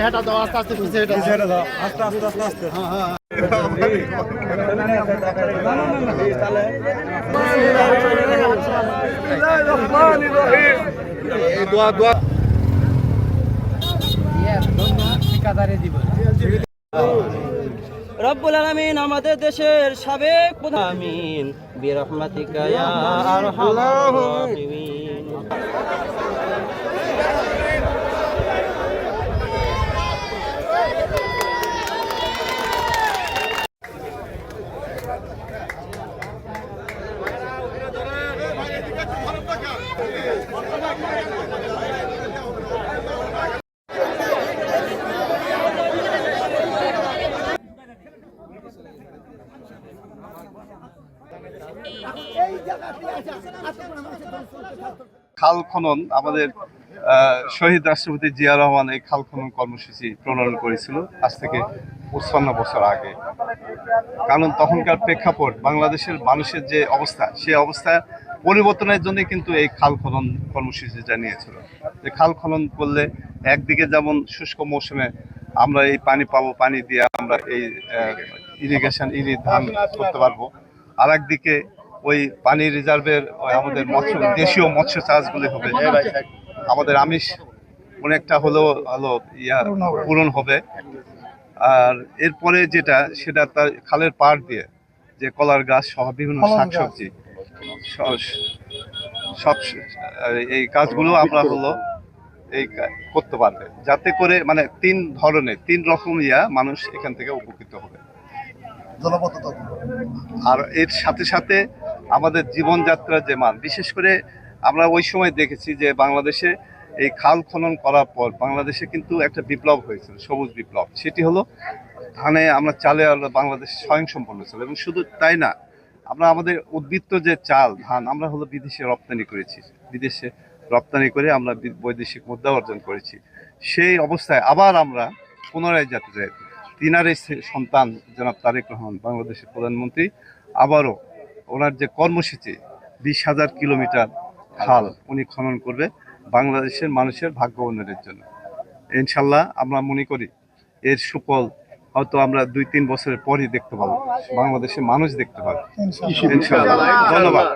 হেঁটা দাও, আস্তে আস্তে পিছে হেঁটা দাও, আস্তে আস্তে আস্তে আস্তে। হ্যাঁ হ্যাঁ দোয়া দোয়া রব্বুল আলামিন আমাদের দেশের সাবেক প্রধান আমিন বিরহমাতিকা ইয়া আরহামার রাহিমিন। খাল খনন আমাদের শহীদ রাষ্ট্রপতি জিয়া রহমান এই খাল খনন কর্মসূচি প্রণয়ন করেছিল আজ থেকে 55 বছর আগে। কারণ তখনকার প্রেক্ষাপট বাংলাদেশের মানুষের যে অবস্থা, সেই অবস্থা পরিবর্তনের জন্য কিন্তু এই খাল খনন কর্মসূচিটা নিয়েছিল। যে খাল খনন করলে একদিকে যেমন শুষ্ক মৌসুমে আমরা এই পানি পাবো, পানি দিয়ে আমরা এই ইরিগেশন ধান করতে পারবো, আর একদিকে ওই পানি রিজার্ভের আমাদের দেশীয় মৎস্য চাষগুলি হবে, আমাদের আমিষ অনেকটা হলো পূরণ হবে। আর এরপরে সেটা তার খালের পাড় দিয়ে যে কলার গাছ সহ বিভিন্ন শাকসবজি সব এই কাজগুলো আমরা এই করতে পারবে, যাতে করে মানে তিন রকম মানুষ এখান থেকে উপকৃত হবে। আর এর সাথে সাথে আমাদের জীবনযাত্রার যে মান, বিশেষ করে আমরা ওই সময় দেখেছি যে বাংলাদেশে এই খাল খনন করার পর বাংলাদেশে কিন্তু একটা বিপ্লব হয়েছিল, সবুজ বিপ্লব। সেটি হলো ধানে আমরা চালে বাংলাদেশ স্বয়ংসম্পন্ন ছিল, এবং শুধু তাই না, আমরা আমাদের উদ্বৃত্ত যে চাল ধান আমরা বিদেশে রপ্তানি করেছি, বিদেশে রপ্তানি করে আমরা বৈদেশিক মুদ্রা অর্জন করেছি। সেই অবস্থায় আবার আমরা পুনরায় যেতে চাই, তিনারের সন্তান জনাব তারেক রহমান বাংলাদেশের প্রধানমন্ত্রী আবারও ওনার যে কর্মসূচি 20,000 কিলোমিটার খাল উনি খনন করবে বাংলাদেশের মানুষের ভাগ্য উন্নয়নের জন্য। ইনশাল্লাহ আমরা মনে করি এর সুফল হয়তো আমরা 2-3 বছরের পরই দেখতে পাবো, বাংলাদেশের মানুষ দেখতে পাবে ইনশাল্লাহ। ধন্যবাদ।